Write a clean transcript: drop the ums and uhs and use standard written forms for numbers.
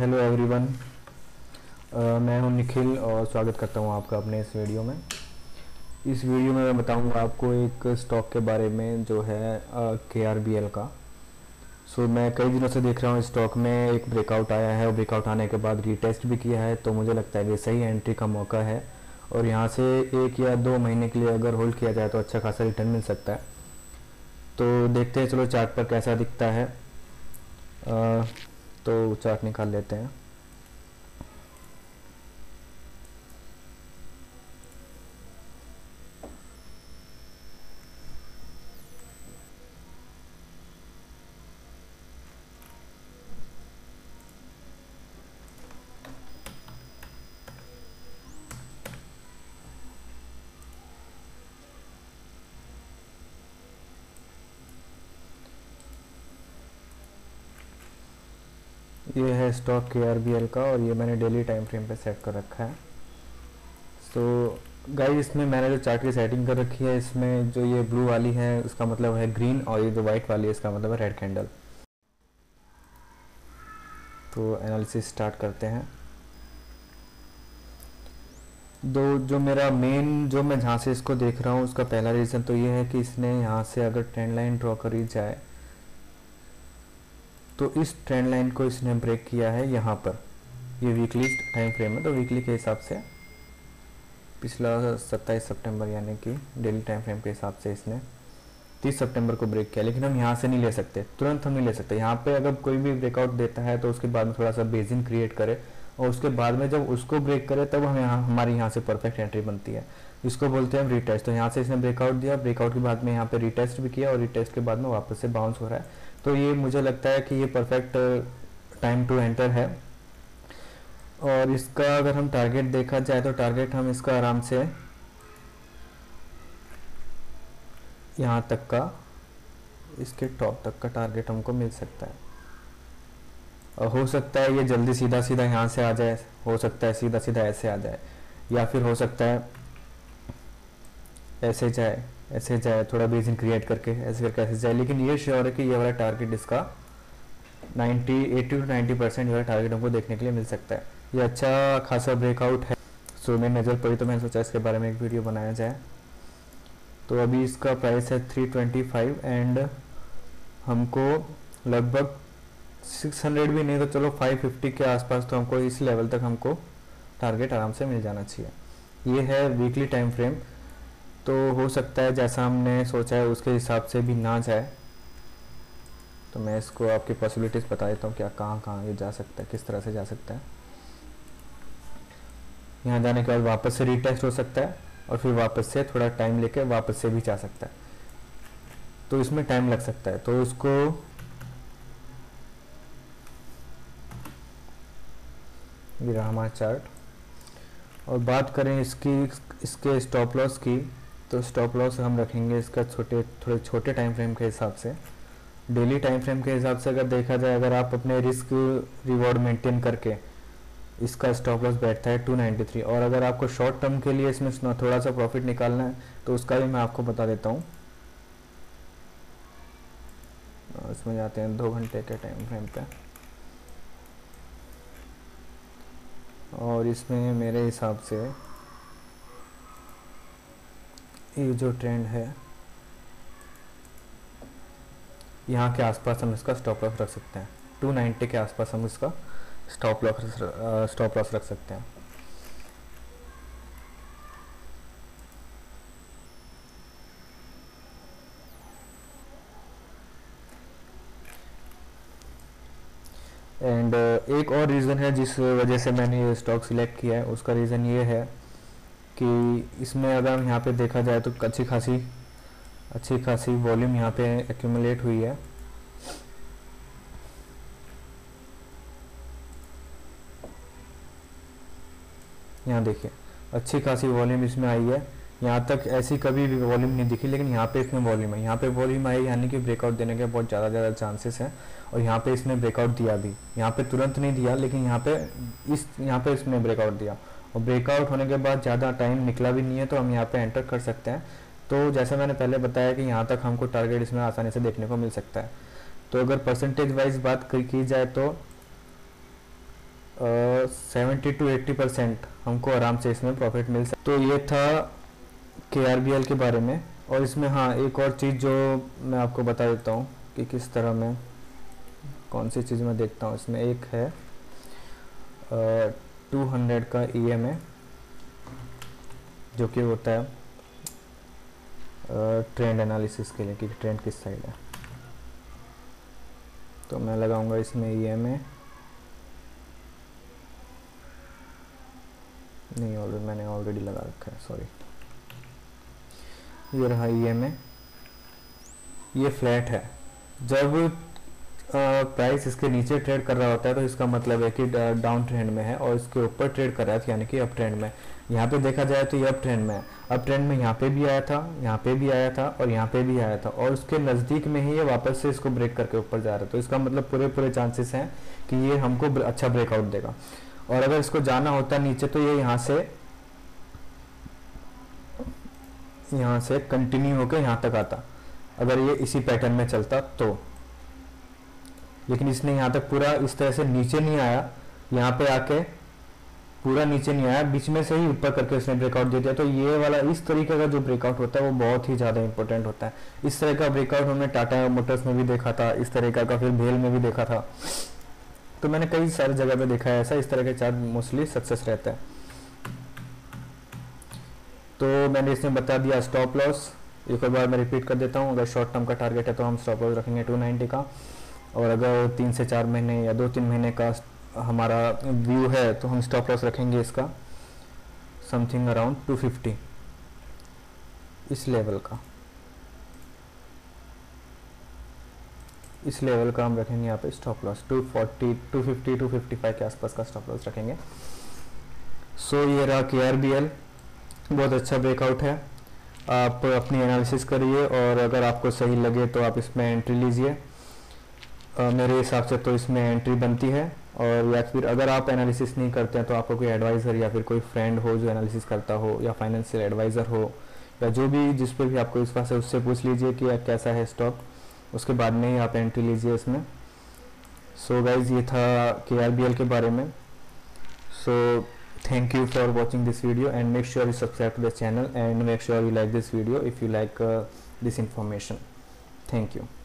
Hello everyone. मैं हूं निखिल और स्वागत करता हूं आपका अपने इस वीडियो में। इस वीडियो में मैं बताऊंगा आपको एक स्टॉक के बारे में जो है KRBL का। मैं कई दिनों से देख रहा हूं स्टॉक में एक ब्रेकआउट आया है और ब्रेकआउट आने के बाद रीटेस्ट भी किया है, तो मुझे लगता है कि सही एंट्री का मौका है और यहाँ से 1 या 2 महीने के लिए अगर होल्ड किया जाए तो अच्छा खासा रिटर्न मिल सकता है। तो देखते हैं, चलो चार्ट पर कैसा दिखता है। तो चार्ट निकाल लेते हैं। ये है स्टॉक KRBL का और ये मैंने डेली टाइम फ्रेम पे सेट कर रखा है। गाइस, इसमें मैंने जो चार्ट की सेटिंग कर रखी है, इसमें जो ये ब्लू वाली है उसका मतलब है ग्रीन और ये जो वाइट वाली है इसका मतलब है रेड कैंडल। तो एनालिसिस स्टार्ट करते हैं। जो मेरा मेन जो मैं जहाँ से इसको देख रहा हूँ उसका पहला रीज़न तो ये है कि इसने यहाँ से अगर ट्रेंड लाइन ड्रॉ करी जाए तो इस ट्रेंड लाइन को इसने ब्रेक किया है यहाँ पर। ये वीकली टाइम फ्रेम है, तो वीकली के हिसाब से पिछला 27 सितंबर यानी कि डेली टाइम फ्रेम के हिसाब से इसने 30 सितंबर को ब्रेक किया। लेकिन हम यहाँ से नहीं ले सकते, तुरंत हम नहीं ले सकते। यहाँ पे अगर कोई भी ब्रेकआउट देता है तो उसके बाद में थोड़ा सा बेसिन क्रिएट करे और उसके बाद में जब उसको ब्रेक करे तब हम हमारी यहाँ से परफेक्ट एंट्री बनती है। इसको बोलते हैं हम रीटेस्ट। तो यहाँ से इसने ब्रेकआउट दिया, ब्रेकआउट के बाद में यहाँ पे रीटेस्ट भी किया और रीटेस्ट के बाद में वापस से बाउंस हो रहा है। तो ये मुझे लगता है कि ये परफेक्ट टाइम टू एंटर है। और इसका अगर हम टारगेट देखा जाए तो टारगेट हम इसका आराम से यहाँ तक का, इसके टॉप तक का टारगेट हमको मिल सकता है। और हो सकता है ये जल्दी सीधा सीधा यहाँ से आ जाए, हो सकता है सीधा सीधा ऐसे आ जाए, या फिर हो सकता है ऐसे जाए थोड़ा बेसिन क्रिएट करके ऐसे करके ऐसे जाए। लेकिन ये श्योर है कि ये वाला टारगेट इसका 80 to 90% ये वाला टारगेट हमको देखने के लिए मिल सकता है। ये अच्छा खासा ब्रेकआउट है। मेरी नज़र पड़ी तो मैंने सोचा इसके बारे में एक वीडियो बनाया जाए। तो अभी इसका प्राइस है 325 एंड हमको लगभग 600 भी नहीं तो चलो 550 के आसपास तो हमको इस लेवल तक हमको टारगेट आराम से मिल जाना चाहिए। ये है वीकली टाइम फ्रेम। तो हो सकता है जैसा हमने सोचा है उसके हिसाब से भी ना जाए। तो मैं इसको आपकी पॉसिबिलिटीज़ बता देता हूँ क्या कहाँ ये जा सकता है, किस तरह से जा सकता है। यहाँ जाने के बाद वापस से रीटेस्ट हो सकता है और फिर वापस से थोड़ा टाइम लेके वापस से भी जा सकता है। तो इसमें टाइम लग सकता है। तो उसको ये रहा हमारा चार्ट। और बात करें इसके स्टॉप लॉस की, तो स्टॉप लॉस हम रखेंगे इसका थोड़े छोटे टाइम फ्रेम के हिसाब से। डेली टाइम फ्रेम के हिसाब से अगर देखा जाए, अगर आप अपने रिस्क रिवॉर्ड मेंटेन करके इसका स्टॉप लॉस बैठता है 293। और अगर आपको शॉर्ट टर्म के लिए इसमें थोड़ा सा प्रॉफिट निकालना है तो उसका भी मैं आपको बता देता हूँ। इसमें जाते हैं 2 घंटे के टाइम फ्रेम पे और इसमें मेरे हिसाब से ये जो ट्रेंड है यहाँ के आसपास हम इसका स्टॉप लॉस रख सकते हैं। 290 के आसपास हम इसका स्टॉप लॉस रख सकते हैं। एंड एक और रीज़न है जिस वजह से मैंने ये स्टॉक सिलेक्ट किया है, उसका रीज़न ये है कि इसमें अगर हम यहाँ पे देखा जाए तो अच्छी खासी वॉल्यूम यहाँ पे एक्यूमुलेट हुई है। यहाँ देखिए अच्छी खासी वॉल्यूम इसमें आई है। यहाँ तक ऐसी कभी भी वॉल्यूम नहीं दिखी, लेकिन यहाँ पे इसमें वॉल्यूम है। यहाँ पे वॉल्यूम आई यानी कि ब्रेकआउट देने के बहुत ज़्यादा चांसेस हैं। और यहाँ पे इसने ब्रेकआउट दिया भी, यहाँ पे तुरंत नहीं दिया लेकिन यहाँ पे इसने ब्रेकआउट दिया। और ब्रेकआउट होने के बाद ज़्यादा टाइम निकला भी नहीं है तो हम यहाँ पे एंटर कर सकते हैं। तो जैसे मैंने पहले बताया कि यहाँ तक हमको टारगेट इसमें आसानी से देखने को मिल सकता है। तो अगर परसेंटेज वाइज बात की जाए तो 70 to 80% हमको आराम से इसमें प्रॉफिट मिल सकता। तो ये था KRBL के बारे में। और इसमें हाँ एक और चीज़ जो मैं आपको बता देता हूँ कि किस तरह मैं कौन सी चीज़ मैं देखता हूँ इसमें। एक है 200 का EMA जो कि होता है ट्रेंड एनालिसिस के लिए कि ट्रेंड किस साइड है। तो मैं लगाऊंगा इसमें EMA, नहीं ऑलरेडी मैंने ऑलरेडी लगा रखा है, सॉरी। ये रहा EMA, ये फ्लैट है। जब प्राइस इसके नीचे ट्रेड कर रहा होता है तो इसका मतलब है कि डाउन ट्रेंड में है, और इसके ऊपर ट्रेड कर रहा है यानी कि अप ट्रेंड में। यहाँ पे देखा जाए तो ये अप ट्रेंड में है। अप ट्रेंड में यहाँ पे भी आया था, यहाँ पे भी आया था और यहाँ पे भी आया था, और उसके नज़दीक में ही ये वापस से इसको ब्रेक करके ऊपर जा रहा है। तो इसका मतलब पूरे चांसेस हैं कि ये हमको अच्छा ब्रेकआउट देगा। और अगर इसको जाना होता नीचे तो ये यहाँ से कंटिन्यू होकर यहाँ तक आता, अगर ये इसी पैटर्न में चलता तो। लेकिन इसने यहाँ तक पूरा इस तरह से नीचे नहीं आया, यहाँ पे आके पूरा नीचे नहीं आया, बीच में से ही ऊपर करके उसने ब्रेकआउट दे दिया। तो ये वाला इस तरीके का जो ब्रेकआउट होता है वो बहुत ही ज़्यादा इंपॉर्टेंट होता है। इस तरह का ब्रेकआउट हमने टाटा मोटर्स में भी देखा था, इस तरह का फिर भेल में भी देखा था। तो मैंने कई सारी जगह पे देखा है ऐसा, इस तरह के चार्ट मोस्टली सक्सेस रहता है। तो मैंने इसमें बता दिया स्टॉप लॉस, एक और बार मैं रिपीट कर देता हूँ। अगर शॉर्ट टर्म का टारगेट है तो हम स्टॉप लॉस रखेंगे 290 का, और अगर 3 से 4 महीने या 2-3 महीने का हमारा व्यू है तो हम स्टॉप लॉस रखेंगे इसका समथिंग अराउंड 250, इस लेवल का हम रखेंगे यहाँ पे स्टॉप लॉस 240, 250, 255 के आसपास का स्टॉप लॉस रखेंगे। सो ये रहा KRBL, बहुत अच्छा ब्रेकआउट है। आप अपनी एनालिसिस करिए और अगर आपको सही लगे तो आप इसमें एंट्री लीजिए। मेरे हिसाब से तो इसमें एंट्री बनती है। और या फिर अगर आप एनालिसिस नहीं करते हैं तो आपको कोई एडवाइज़र या फिर कोई फ्रेंड हो जो एनालिसिस करता हो, या फाइनेंशियल एडवाइज़र हो, या जो भी जिस पे भी आपको विश्वास है उससे पूछ लीजिए कि कैसा है स्टॉक, उसके बाद में ही आप एंट्री लीजिए इसमें। सो गाइज ये था KRBL के बारे में। सो thank you for watching this video, and make sure you subscribe to the channel, and make sure you like this video if you like this information. Thank you.